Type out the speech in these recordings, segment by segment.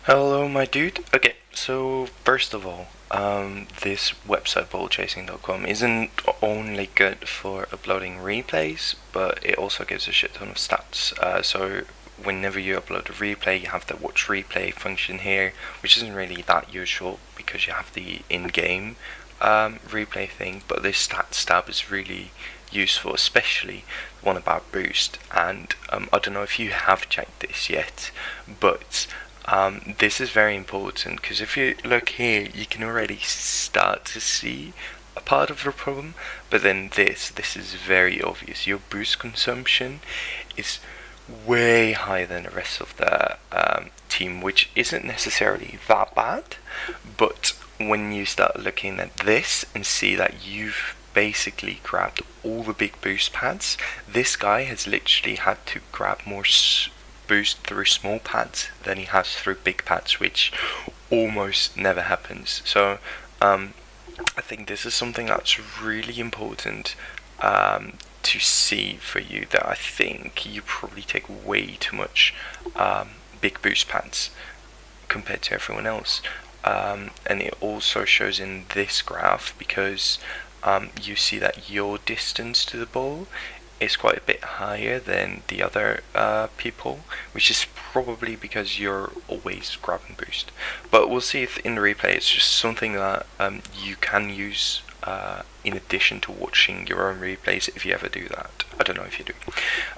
Hello, my dude. Okay, so first of all, this website ballchasing.com isn't only good for uploading replays, but it also gives a shit ton of stats. So whenever you upload a replay, you have the watch replay function here, which isn't really that useful because you have the in-game replay thing. But this stats tab is really useful, especially one about boost. And I don't know if you have checked this yet, but this is very important because if you look here, you can already start to see a part of the problem. But then this is very obvious. Your boost consumption is way higher than the rest of the team, which isn't necessarily that bad. But when you start looking at this and see that you've basically grabbed all the big boost pads, this guy has literally had to grab more boost through small pads than he has through big pads, which almost never happens. So I think this is something that's really important to see for you, that I think you probably take way too much big boost pads compared to everyone else. And it also shows in this graph because you see that your distance to the ball is quite a bit higher than the other people, which is probably because you're always grabbing boost. But we'll see if in the replay it's just something that you can use in addition to watching your own replays if you ever do that. I don't know if you do.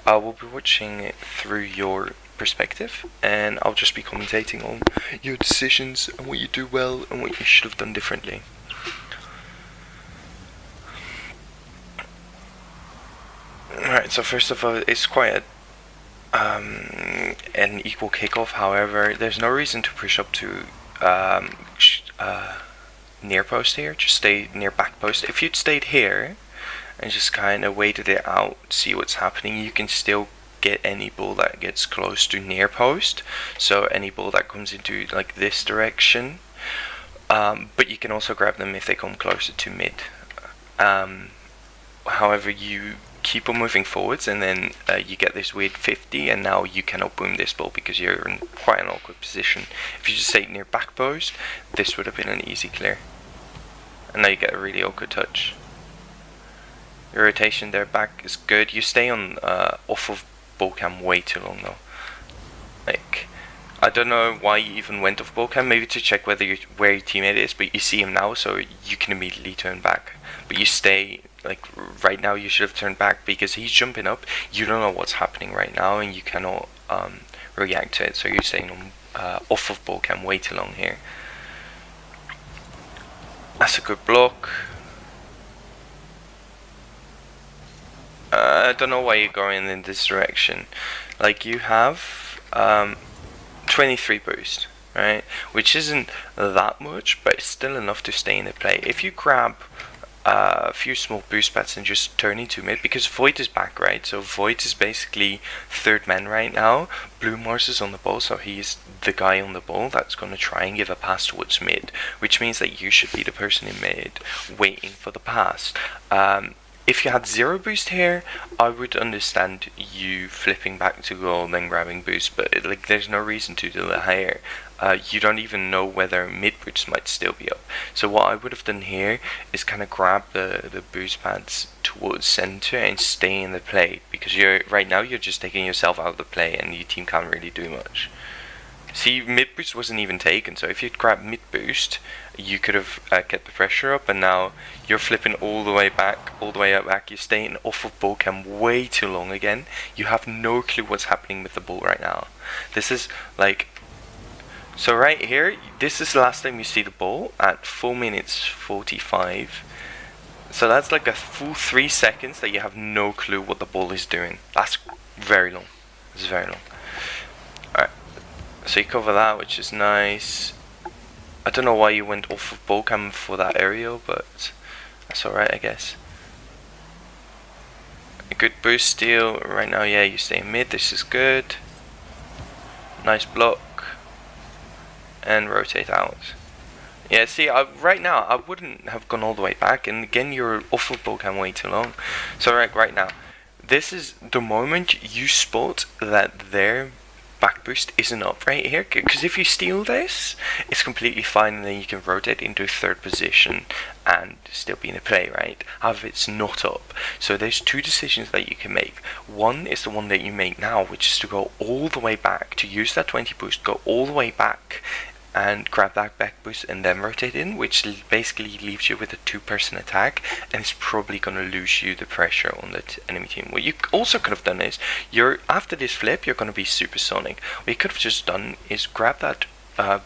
We'll be watching it through your perspective, and I'll just be commentating on your decisions and what you do well and what you should have done differently. Alright, so first of all, it's quite an equal kickoff. However, there's no reason to push up to near post here. Just stay near back post. If you'd stayed here and just kind of waited it out, see what's happening, you can still get any ball that gets close to near post. So any ball that comes into like this direction, but you can also grab them if they come closer to mid. However, you keep on moving forwards, and then you get this weird 50, and now you cannot boom this ball because you're in quite an awkward position. If you just stayed near back post, this would have been an easy clear, and now you get a really awkward touch. Your rotation there back is good. You stay on off of ball cam way too long though. Like, I don't know why you even went off ball cam, maybe to check where your teammate is, but you see him now, so you can immediately turn back. But you stay, like right now you should have turned back because he's jumping up, you don't know what's happening right now, and you cannot react to it, so you're staying on off of ball cam way too long here. That's a good block. I don't know why you're going in this direction. Like, you have 23 boost, right? Which isn't that much, but it's still enough to stay in the play. If you grab a few small boost pads and just turn into mid, because Void is back, right? So Void is basically third man right now. Blue Mars is on the ball, so he's the guy on the ball that's going to try and give a pass towards mid, which means that you should be the person in mid waiting for the pass. If you had zero boost here, I would understand you flipping back to goal and then grabbing boost, but like, there's no reason to do that here. You don't even know whether mid boost might still be up. So what I would have done here is kind of grab the boost pads towards center and stay in the play, because right now you're just taking yourself out of the play and your team can't really do much. See, mid boost wasn't even taken, so if you'd grabbed mid boost, you could have kept the pressure up, and now you're flipping all the way back, you're staying off of ball cam way too long again. You have no clue what's happening with the ball right now. This is like, so right here, this is the last time you see the ball at 4 minutes 45. So that's like a full 3 seconds that you have no clue what the ball is doing. That's very long. It's very long. Alright. So you cover that, which is nice. I don't know why you went off of ball cam for that aerial, but that's alright, I guess. A good boost steal right now. Yeah, you stay mid. This is good. Nice block. And rotate out. Yeah, see, right now I wouldn't have gone all the way back, and again you're off of ball cam way too long. So right now, this is the moment you spot that their back boost isn't up right here, because if you steal this, it's completely fine, and then you can rotate into third position and still be in a play, right? However, it's not up. So there's two decisions that you can make. One is the one that you make now, which is to go all the way back, to use that 20 boost, go all the way back and grab that back boost and then rotate in, which basically leaves you with a 2-person attack, and it's probably going to lose you the pressure on the enemy team. What you also could have done is, after this flip, you're going to be supersonic. What you could have just done is grab that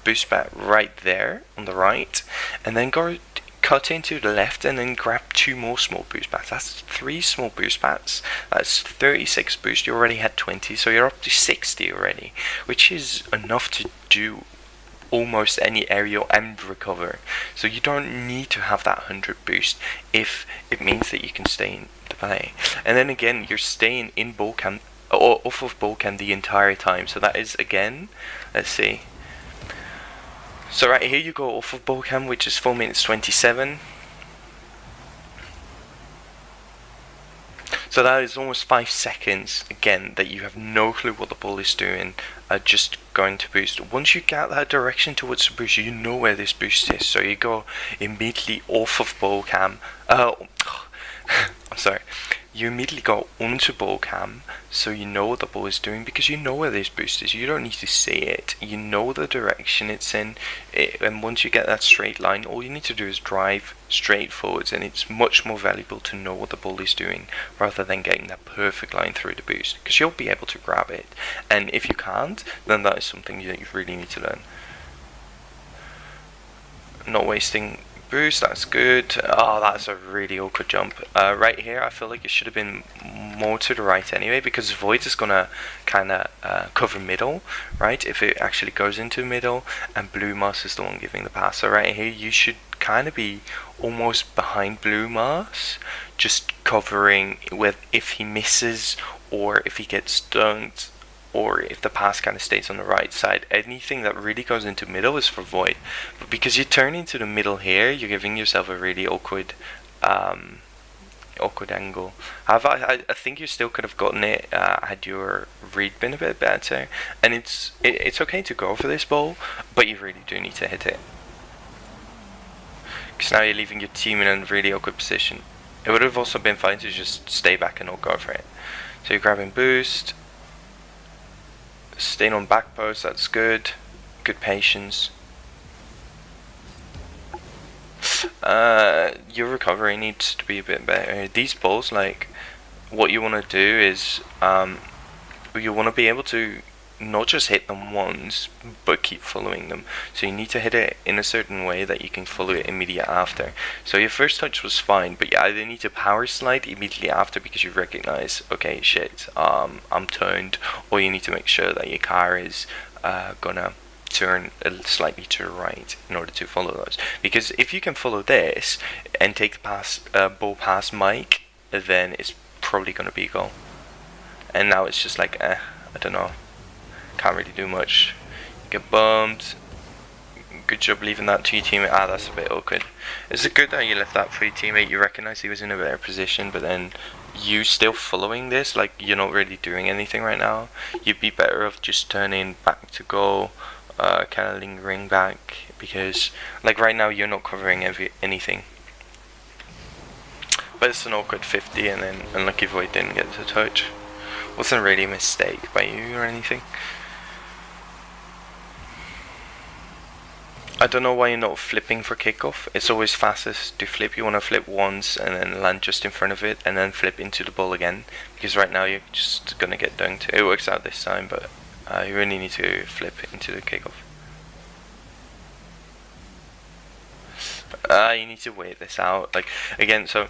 boost bat right there on the right, and then go cut into the left and then grab 2 more small boost bats. That's 3 small boost bats. That's 36 boost. You already had 20, so you're up to 60 already, which is enough to do almost any aerial and recover. So you don't need to have that 100 boost if it means that you can stay in the play. And then again, you're staying in ball cam or off of ball cam the entire time. So that is, again, let's see. So right here you go off of ball cam, which is 4 minutes 27. So that is almost 5 seconds, again, that you have no clue what the ball is doing, just going to boost. Once you get that direction towards the boost, you know where this boost is, so you go immediately off of ball cam. I'm sorry. You immediately go onto ball cam, so you know what the ball is doing, because you know where this boost is. You don't need to see it. You know the direction it's in, and once you get that straight line, all you need to do is drive straight forwards, and it's much more valuable to know what the ball is doing rather than getting that perfect line through the boost, because you'll be able to grab it. And if you can't, then that is something that you really need to learn. Not wasting boost, that's good. Oh, that's a really awkward jump. Right here, I feel like it should have been more to the right anyway, because Void is gonna kind of cover middle, right? If it actually goes into middle, and Blue Mars is the one giving the pass. So right here, you should kind of be almost behind Blue Mars, just covering with if he misses or if he gets dunked, or if the pass kind of stays on the right side. Anything that really goes into middle is for Void. But because you turn into the middle here, you're giving yourself a really awkward angle. However, I think you still could have gotten it had your read been a bit better. And it's okay to go for this ball, but you really do need to hit it, because now you're leaving your team in a really awkward position. It would have also been fine to just stay back and not go for it. So you're grabbing boost, staying on back post, that's good. Good patience. Your recovery needs to be a bit better. These balls, like, what you want to do is you want to be able to not just hit them once, but keep following them. So you need to hit it in a certain way that you can follow it immediately after. So your first touch was fine, but you either need to power slide immediately after because you recognize, okay, shit, I'm turned, or you need to make sure that your car is gonna turn slightly to the right in order to follow those. Because if you can follow this and take the ball past Mike, then it's probably gonna be a goal. And now it's just like, I don't know. Can't really do much. Get bumped. Good job leaving that to your teammate. That's a bit awkward. Is it good that you left that for your teammate? You recognize he was in a better position, but then you still following this, like you're not really doing anything right now. You'd be better off just turning back to goal, kind of lingering back, because like right now you're not covering anything. But it's an awkward 50, and then unlucky Void didn't get to touch. Wasn't really a mistake by you or anything. I don't know why you're not flipping for kickoff. It's always fastest to flip. You want to flip once and then land just in front of it and then flip into the ball again, because right now you're just gonna get dunked. It works out this time, but you really need to flip into the kickoff. You need to wait this out. Like again, so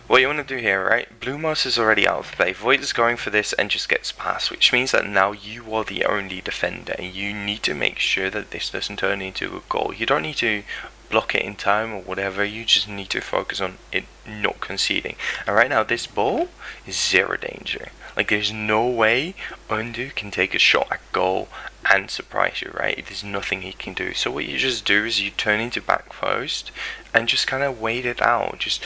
what you want to do here, right? Blue Mouse is already out of play. Void is going for this and just gets past, which means that now you are the only defender. You need to make sure that this doesn't turn into a goal. You don't need to block it in time or whatever. You just need to focus on it not conceding. And right now, this ball is zero danger. Like, there's no way Undo can take a shot at goal and surprise you, right? There's nothing he can do. So what you just do is you turn into back post and just kind of wait it out. Just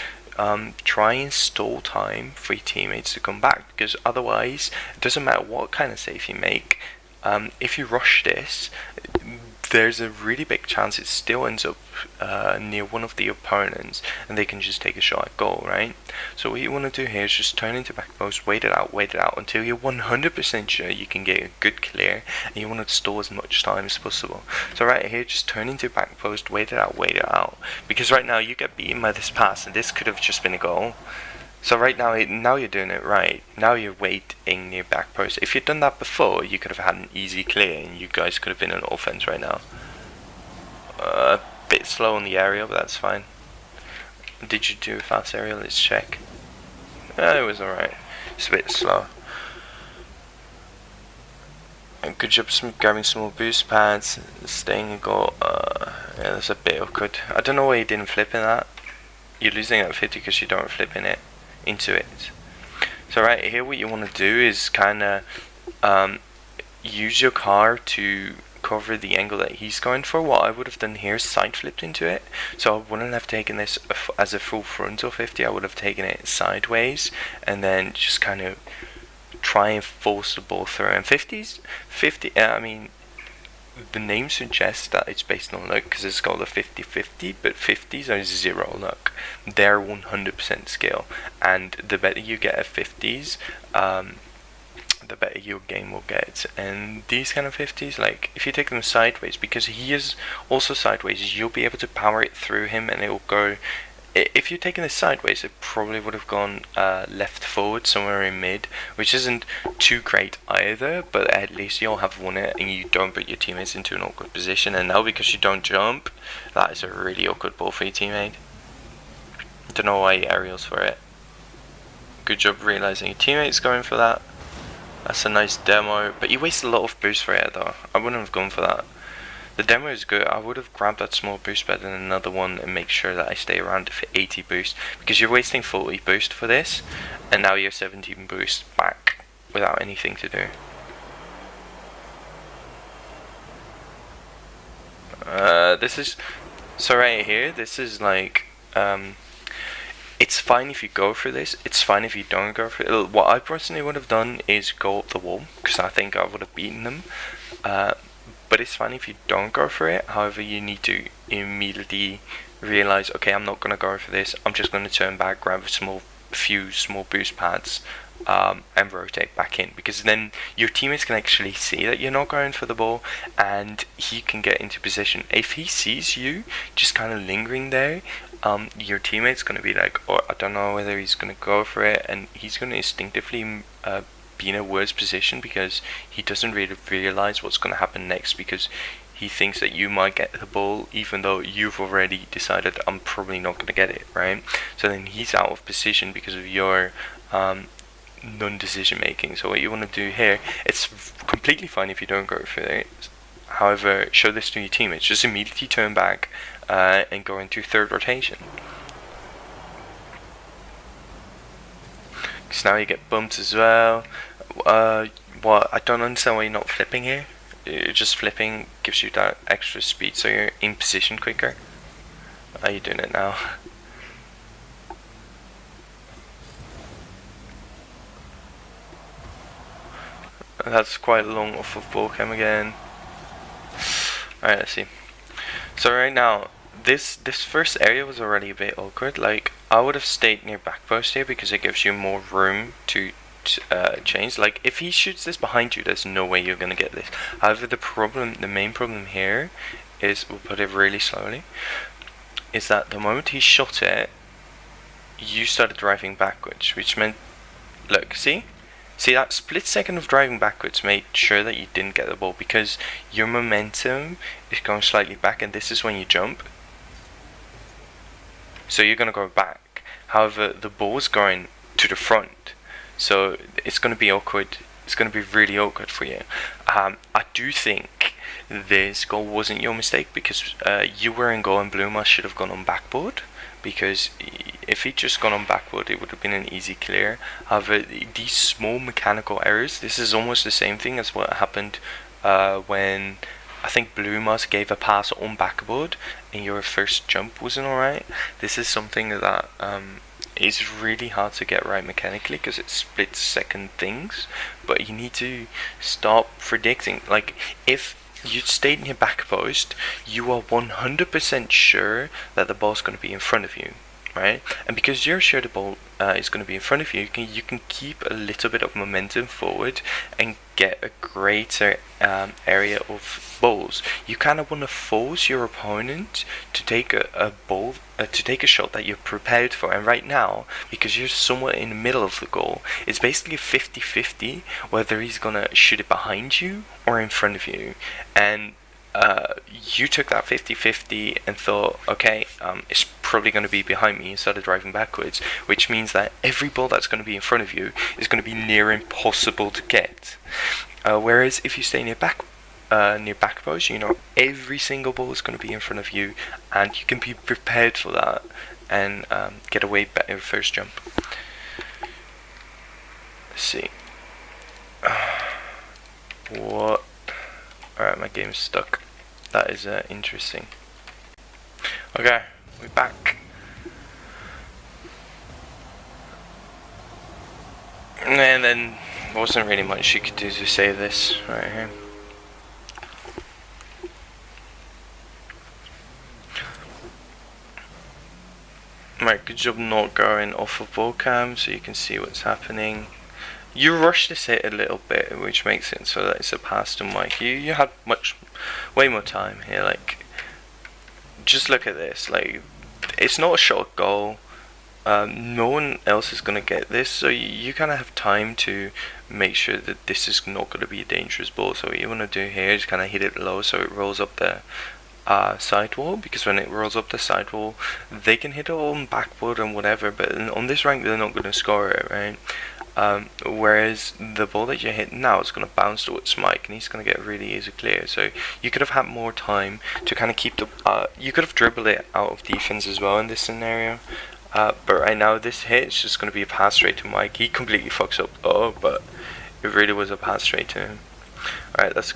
try and stall time for your teammates to come back, because otherwise it doesn't matter what kind of save you make, if you rush this, there's a really big chance it still ends up near one of the opponents and they can just take a shot at goal, right? So what you want to do here is just turn into back post, wait it out until you're 100% sure you can get a good clear, and you want to stall as much time as possible. So right here, just turn into back post, wait it out, because right now you get beaten by this pass and this could have just been a goal. So right now, you're doing it right. Now you're waiting near back post. If you'd done that before, you could have had an easy clear and you guys could have been on offense right now. A bit slow on the aerial, but that's fine. Did you do a fast aerial? Let's check. It was alright. It's a bit slow. And good job grabbing some more boost pads, staying in goal. Yeah, that's a bit awkward. I don't know why you didn't flip in that. You're losing at 50 because you don't flip in it. Into it. So right here, what you want to do is kind of use your car to cover the angle that he's going for. What I would have done here is side flipped into it, so I wouldn't have taken this as a full frontal 50. I would have taken it sideways and then just kind of try and force the ball through. And 50s, I mean, the name suggests that it's based on luck because it's called a 50-50, but 50s are 0 luck. They're 100% skill, and the better you get at 50s, the better your game will get. And these kind of 50s, like if you take them sideways, because he is also sideways, you'll be able to power it through him and it will go. If you're taking this sideways, it probably would have gone left forward, somewhere in mid, which isn't too great either, but at least you'll have won it and you don't put your teammates into an awkward position. And now because you don't jump, that is a really awkward ball for your teammate. Don't know why he aerials for it. Good job realizing your teammate's going for that. That's a nice demo, but you waste a lot of boost for it though. I wouldn't have gone for that. The demo is good. I would have grabbed that small boost pad and another one and make sure that I stay around for 80 boost, because you're wasting 40 boost for this and now you're 17 boost back without anything to do. This is, so right here, this is like, it's fine if you go for this, it's fine if you don't go for it. What I personally would have done is go up the wall, because I think I would have beaten them. But it's fine if you don't go for it. However, you need to immediately realize, okay, I'm not going to go for this. I'm just going to turn back, grab a few small boost pads, and rotate back in. Because then your teammates can actually see that you're not going for the ball, and he can get into position. If he sees you just kind of lingering there, your teammate's going to be like, oh, I don't know whether he's going to go for it, and he's going to instinctively be in a worse position because he doesn't really realize what's going to happen next, because he thinks that you might get the ball even though you've already decided I'm probably not going to get it, right? So then he's out of position because of your non-decision making. So what you want to do here, it's completely fine if you don't go for it. However, show this to your teammates. Just immediately turn back and go into third rotation. Because now you get bumped as well. What I don't understand why you're not flipping here. Just flipping gives you that extra speed, so you're in position quicker. Are you doing it now? That's quite long off of ball cam again. Alright, let's see. So right now, this first area was already a bit awkward. Like, I would have stayed near back post here because it gives you more room to change. Like, if he shoots this behind you, there's no way you're gonna get this. However, the main problem here is, we'll put it really slowly, is that the moment he shot it, you started driving backwards, which meant, look, see that split second of driving backwards made sure that you didn't get the ball, because your momentum is going slightly back, and this is when you jump, so you're gonna go back. However, the ball's going to the front, so it's gonna be awkward. It's gonna be really awkward for you. I do think this goal wasn't your mistake, because you were in goal and Bluma should have gone on backboard, because if he'd just gone on backboard, it would have been an easy clear. However, these small mechanical errors, this is almost the same thing as what happened when I think Bluma gave a pass on backboard and your first jump wasn't alright. This is something that is really hard to get right mechanically because it splits second things, but you need to stop predicting. Like, if you stayed in your back post, you are 100% sure that the ball's going to be in front of you, right? And because you're sure the ball is going to be in front of you, you can keep a little bit of momentum forward and get a greater area of balls. You kind of want to force your opponent to take a ball, to take a shot that you're prepared for. And right now, because you're somewhat in the middle of the goal, it's basically 50-50 whether he's gonna shoot it behind you or in front of you. And you took that 50-50 and thought, okay, it's probably going to be behind me, and started driving backwards, which means that every ball that's going to be in front of you is going to be near impossible to get. Whereas if you stay near back post, you know every single ball is going to be in front of you, and you can be prepared for that and get a way better first jump. Let's see. What? Alright, my game's stuck. That is interesting. Okay, we're back. And then wasn't really much you could do to save this right here. Right, good job not going off of ball cam so you can see what's happening. You rushed this hit a little bit, which makes it so that it's a pass to Mike. You had way more time here. Like, just look at this. Like, it's not a shot goal. No one else is gonna get this, so you kind of have time to make sure that this is not gonna be a dangerous ball. So what you wanna do here is kind of hit it low so it rolls up the sidewall, because when it rolls up the sidewall, they can hit it on backboard and whatever, but on this rank they're not gonna score it, right? Whereas the ball that you're hitting now is going to bounce towards Mike, and he's going to get really easy clear. So you could have had more time to kind of keep the. You could have dribbled it out of defense as well in this scenario. But right now this hit is just going to be a pass straight to Mike. He completely fucks up though, but it really was a pass straight to him. Alright, that's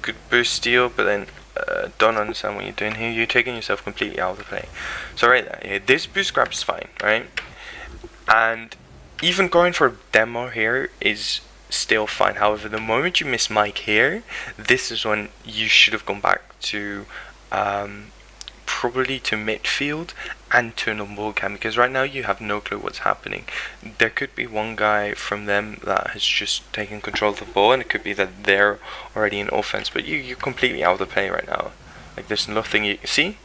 good boost steal, but then don't understand what you're doing here. You're taking yourself completely out of the play. So right there, yeah, this boost grab is fine, right? And even going for a demo here is still fine. However, the moment you miss Mike here, this is when you should have gone back to probably to midfield and turn on ball cam, because right now you have no clue what's happening. There could be one guy from them that has just taken control of the ball, and it could be that they're already in offense, but you're completely out of the play right now. Like, there's nothing you see,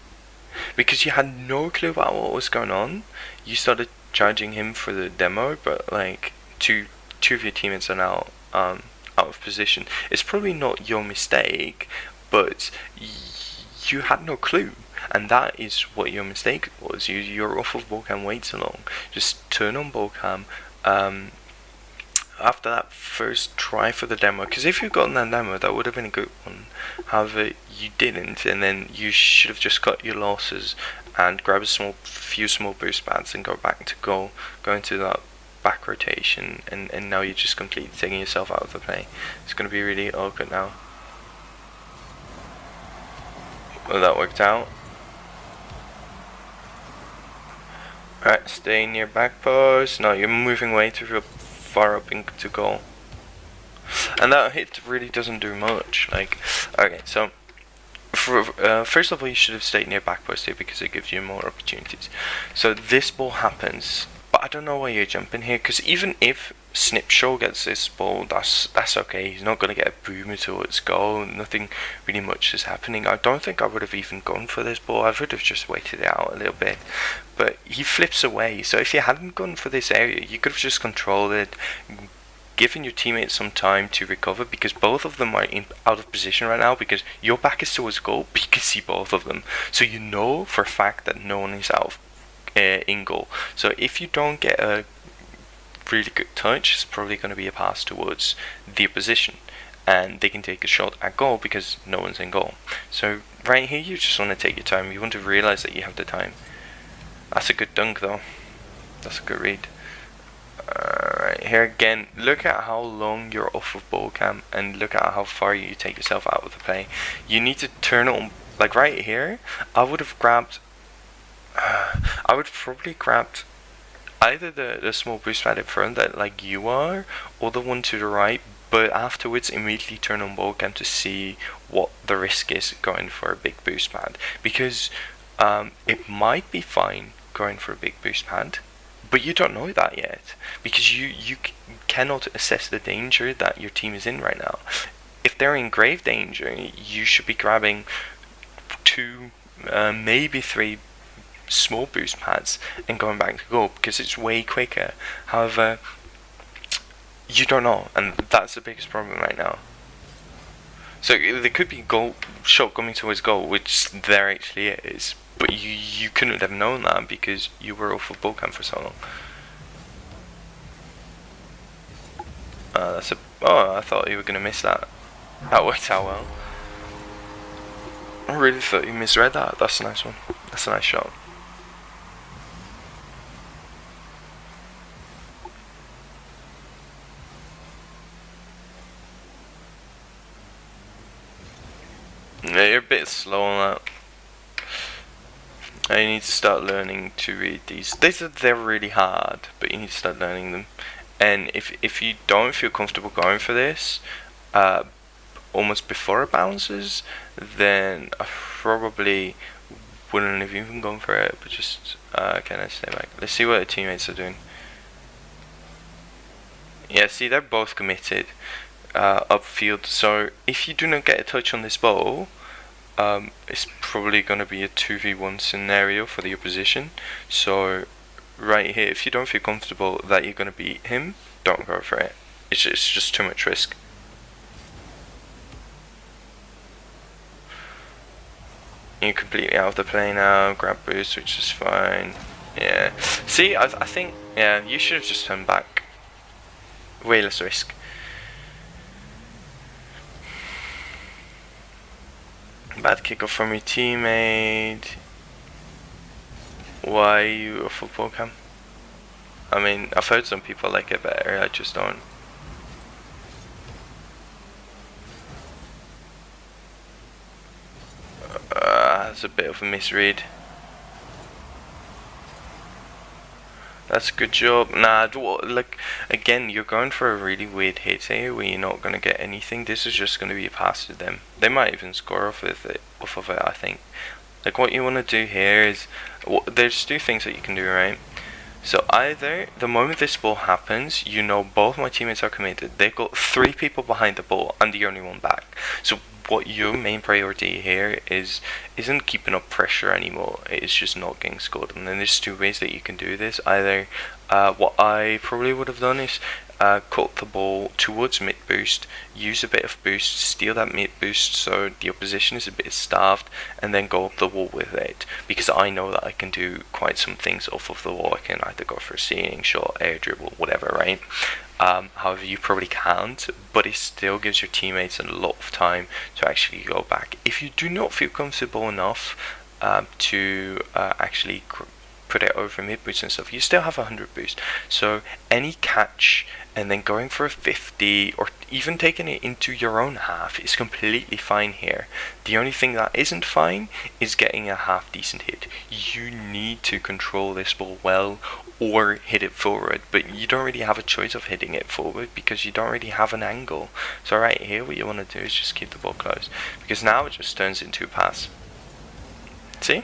because you had no clue about what was going on. You started charging him for the demo, but like two of your teammates are now out of position. It's probably not your mistake, but you had no clue, and that is what your mistake was. You're off of ball cam way too long. Just turn on ball cam after that first try for the demo, because if you'd gotten that demo, that would have been a good one. However, you didn't, and then you should have just cut your losses and grab a few small boost pads and go back to goal, go into that back rotation, and now you're just completely taking yourself out of the play. It's going to be really awkward now. Well, that worked out. Alright, stay near back post. No, you're moving way too far up into goal. And that hit really doesn't do much. Like, okay, so first of all, you should have stayed near back post here because it gives you more opportunities. So this ball happens, but I don't know why you're jumping here, because even if Snipshaw gets this ball, that's okay. He's not going to get a boomer towards goal. Nothing really much is happening. I don't think I would have even gone for this ball. I would have just waited it out a little bit. But he flips away. So if you hadn't gone for this area, you could have just controlled it, given your teammates some time to recover, because both of them are out of position right now, because your back is towards goal, but you can see both of them. So you know for a fact that no one is out in goal. So if you don't get a really good touch, it's probably going to be a pass towards the opposition, and they can take a shot at goal because no one's in goal. So right here, you just want to take your time. You want to realize that you have the time. That's a good dunk though. That's a good read. Alright, here again, look at how long you're off of ball cam, and look at how far you take yourself out of the play. You need to turn it on. Like right here, I would have grabbed I would probably grabbed either the small boost pad in front that like you are, or the one to the right, but afterwards immediately turn on ball cam to see what the risk is going for a big boost pad, because it might be fine going for a big boost pad, but you don't know that yet, because you cannot assess the danger that your team is in right now. If they're in grave danger, you should be grabbing 2, maybe 3 small boost pads and going back to goal, because it's way quicker. However, you don't know, and that's the biggest problem right now. So there could be goal shot coming towards goal, which there actually is, but you couldn't have known that because you were off of ball cam for so long. Oh, I thought you were gonna miss that. That worked out well. I really thought you misread that. That's a nice one. That's a nice shot. Yeah, you're a bit slow on that. You need to start learning to read these. They're really hard, but you need to start learning them. And if you don't feel comfortable going for this, almost before it bounces, then I probably wouldn't have even gone for it. But just okay, let's stay back. Let's see what the teammates are doing. Yeah, see, they're both committed upfield. So if you do not get a touch on this ball, it's probably going to be a 2v1 scenario for the opposition. So right here, if you don't feel comfortable that you're going to beat him, don't go for it. It's just too much risk. You're completely out of the play now. Grab boost, which is fine. Yeah. See, I think, yeah, you should have just turned back. Way less risk. Bad kickoff from your teammate. Why are you a football cam? I mean, I've heard some people like it better, I just don't. That's a bit of a misread. That's a good job. Nah, like, again, you're going for a really weird hit here where you're not going to get anything. This is just going to be a pass to them. They might even score off of it, I think. Like, what you want to do here is, there's 2 things that you can do, right? So either, the moment this ball happens, you know both my teammates are committed. They've got 3 people behind the ball, I'm the only one back. So what your main priority here isn't keeping up pressure anymore, it's just not getting scored. And then there's 2 ways that you can do this. Either, what I probably would have done is cut the ball towards mid boost, use a bit of boost, steal that mid boost so the opposition is a bit starved, and then go up the wall with it, because I know that I can do quite some things off of the wall. I can either go for a seeing shot, air dribble, whatever, right? However, you probably can't, but it still gives your teammates a lot of time to actually go back. If you do not feel comfortable enough to actually put it over mid boost and stuff, you still have 100 boost. So any catch and then going for a 50 or even taking it into your own half is completely fine here. The only thing that isn't fine is getting a half decent hit. You need to control this ball well or hit it forward, but you don't really have a choice of hitting it forward because you don't really have an angle. So right here, what you want to do is just keep the ball close, because now it just turns into a pass. See?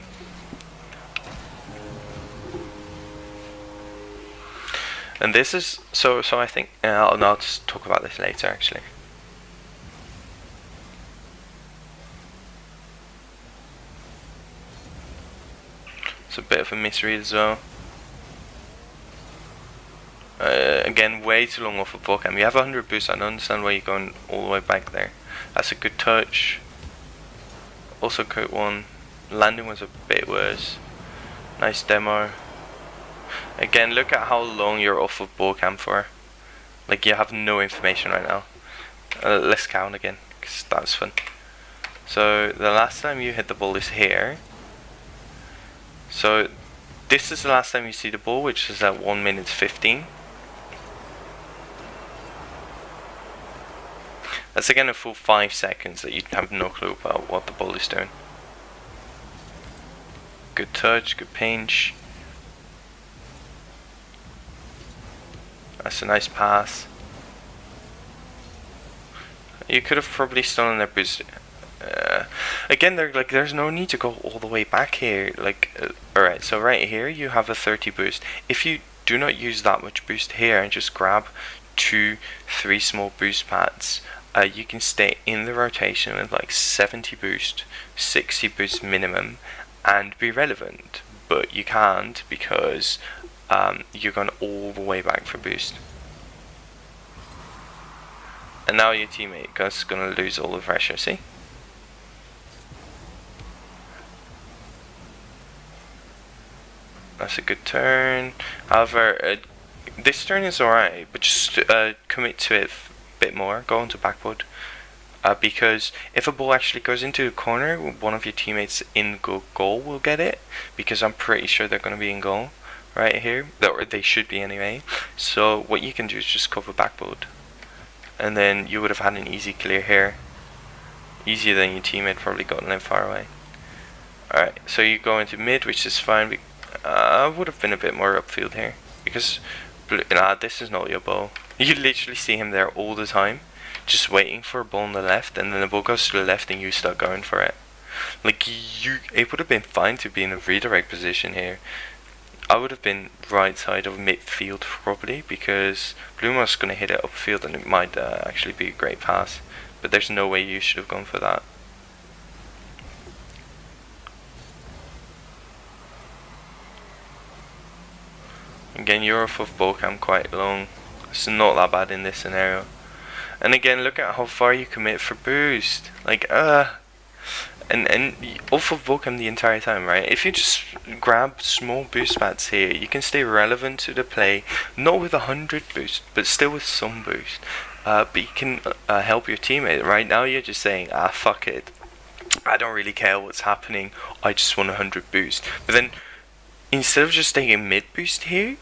And this is, so I think, I'll just talk about this later actually. It's a bit of a misread as well. Again, way too long off of ball cam. You have 100 boost, I don't understand why you're going all the way back there. That's a good touch. Also cut one. Landing was a bit worse. Nice demo. Again, look at how long you're off of ball cam for. Like, you have no information right now. Let's count again, because that was fun. So the last time you hit the ball is here. So this is the last time you see the ball, which is at 1 minute 15. That's again a full 5 seconds that you have no clue about what the ball is doing. Good touch, good pinch. That's a nice pass. You could have probably stolen their boost. Again, there's no need to go all the way back here. Alright, so right here you have a 30 boost. If you do not use that much boost here and just grab 2-3 small boost pads, you can stay in the rotation with like 70 boost, 60 boost minimum, and be relevant. But you can't because you're going all the way back for boost. And now your teammate is going to lose all the pressure, see? That's a good turn. However, this turn is alright, but just commit to it a bit more. Go into backwood. Because if a ball actually goes into the corner, one of your teammates in goal will get it. Because I'm pretty sure they're going to be in goal right here. Or they should be anyway. So what you can do is just cover backwood. And then you would have had an easy clear here. Easier than your teammate probably gotten them far away. Alright, so you go into mid, which is fine. I would have been a bit more upfield here. Because, this is not your ball. You literally see him there all the time. Just waiting for a ball on the left. And then the ball goes to the left and you start going for it. It would have been fine to be in a redirect position here. I would have been right side of midfield probably, because Blumo's going to hit it upfield and it might actually be a great pass. But there's no way you should have gone for that. Again, you're off of ball cam quite long. It's not that bad in this scenario. And again, look at how far you commit for boost. And off of Volcam the entire time, right? If you just grab small boost pads here, you can stay relevant to the play, not with 100 boost, but still with some boost. But you can help your teammate. Right now you're just saying, fuck it, I don't really care what's happening, I just want 100 boost. But then, instead of just taking mid boost here,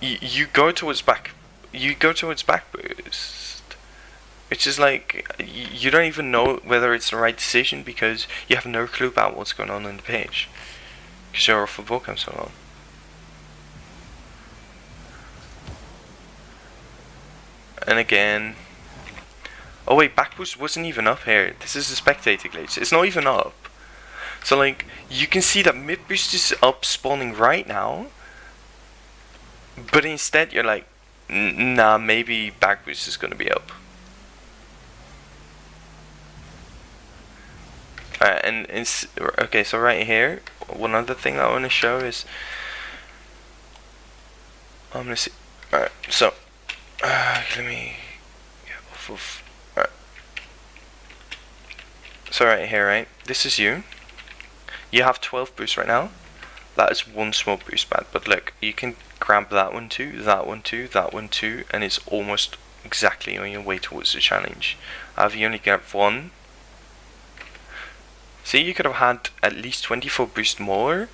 you go towards back boost. Which is you don't even know whether it's the right decision because you have no clue about what's going on the page. Because you're off of Volcam so long. And again... Oh wait, back boost wasn't even up here. This is a spectator glitch. It's not even up. So you can see that mid boost is up spawning right now. But instead you're like, nah, maybe back boost is going to be up. Okay, so right here, one other thing I want to show is, I'm gonna see. Alright, so let me get off of. Alright, so right here, right, this is you. You have 12 boosts right now. That is one small boost pad, but look, you can grab that one too, that one too, that one too, and it's almost exactly on your way towards the challenge. If you only get one. See, you could have had at least 24 boost more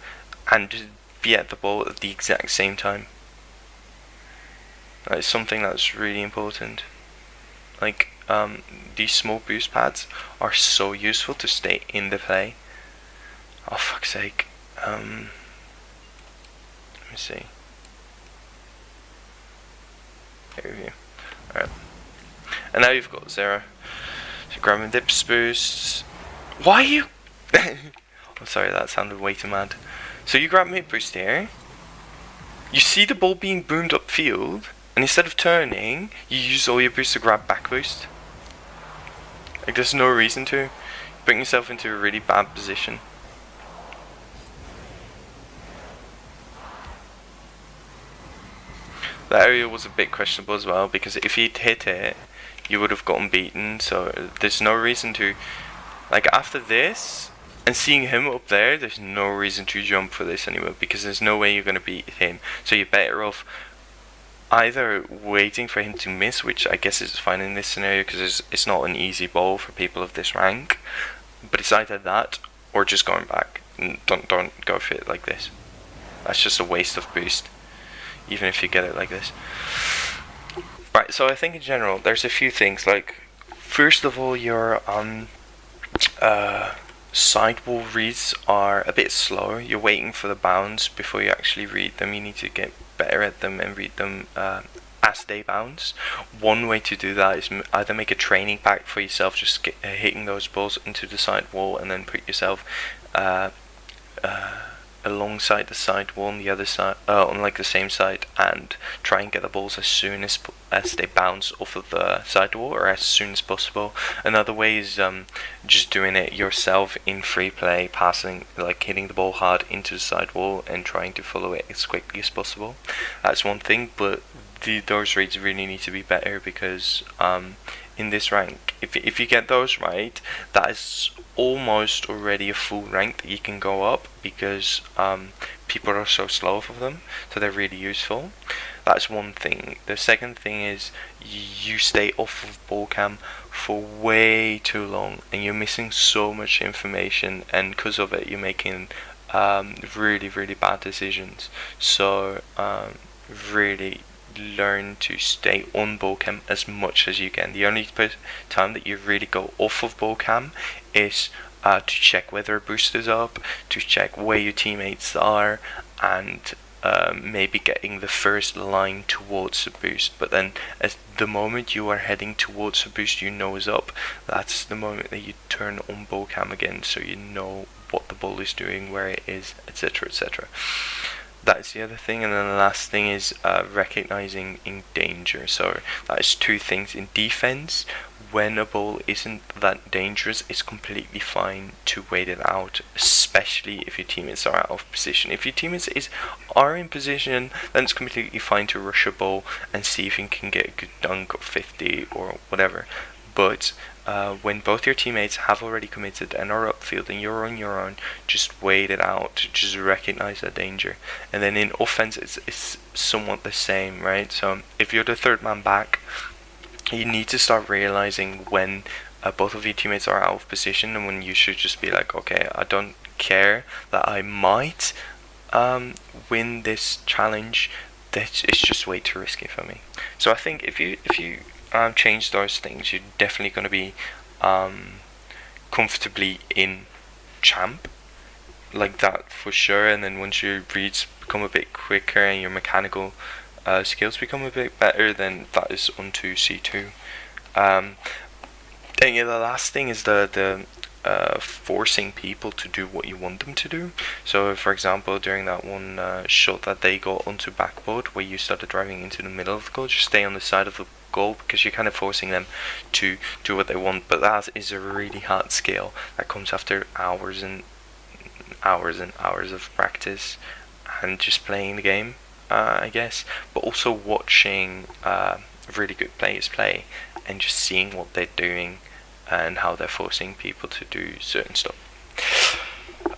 and be at the ball at the exact same time. That is something that's really important. These small boost pads are so useful to stay in the play. Oh, fuck's sake. Let me see. Here we go. Alright. And now you've got 0. So grabbing dips boosts. Why are you... I'm sorry, that sounded way too mad. So you grab mid boost here. You see the ball being boomed upfield, and instead of turning, you use all your boost to grab back boost. There's no reason to. You bring yourself into a really bad position. That area was a bit questionable as well, because if he'd hit it, you would have gotten beaten. So there's no reason to. After this, and seeing him up there, there's no reason to jump for this anymore, because there's no way you're going to beat him. So you're better off either waiting for him to miss, which I guess is fine in this scenario, because it's not an easy ball for people of this rank. But it's either that, or just going back. Don't go for it like this. That's just a waste of boost, even if you get it like this. Right, so I think in general, there's a few things. First of all, your sidewall reads are a bit slower. You're waiting for the bounds before you actually read them. You need to get better at them and read them as they bounce. One way to do that is either make a training pack for yourself, just hitting those balls into the side wall, and then put yourself alongside the side wall on the other side, on like the same side, and try and get the balls as soon as they bounce off of the side wall, or as soon as possible. Another way is just doing it yourself in free play, passing, like hitting the ball hard into the side wall and trying to follow it as quickly as possible. That's one thing, but those rates really need to be better, because in this rank, if you get those right, that is almost already a full rank that you can go up, because people are so slow for them, so they're really useful. That's one thing. The second thing is you stay off of ball cam for way too long, and you're missing so much information, and because of it you're making really bad decisions. So really learn to stay on ball cam as much as you can. The only time that you really go off of ball cam is to check whether a boost is up, to check where your teammates are, and maybe getting the first line towards a boost. But then at the moment you are heading towards a boost you know is up, that's the moment that you turn on ball cam again, so you know what the ball is doing, where it is, etc, etc. That's the other thing. And then the last thing is recognizing in danger. So that is two things. In defense, when a ball isn't that dangerous, it's completely fine to wait it out, especially if your teammates are out of position. If your teammates are in position, then it's completely fine to rush a ball and see if you can get a good dunk or 50 or whatever. But when both your teammates have already committed and are upfield and you're on your own, just wait it out, just recognize that danger. And then in offense, it's somewhat the same, right? So if you're the third man back, you need to start realizing when both of your teammates are out of position, and when you should just be like, okay, I don't care that I might win this challenge, it's just way too risky for me. So I think if you change those things, you're definitely going to be comfortably in champ, like that for sure. And then once your reads become a bit quicker and your mechanical skills become a bit better, then that is onto C2. And yeah, the last thing is the forcing people to do what you want them to do. So for example, during that one shot that they got onto backboard, where you started driving into the middle of the goal, just stay on the side of the goal, because you're kind of forcing them to do what they want. But that is a really hard skill that comes after hours and hours and hours of practice and just playing the game, I guess, but also watching really good players play and just seeing what they're doing and how they're forcing people to do certain stuff.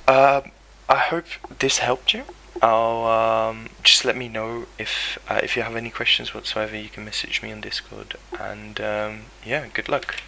I hope this helped you. I'll just let me know if you have any questions whatsoever. You can message me on Discord, and yeah, good luck.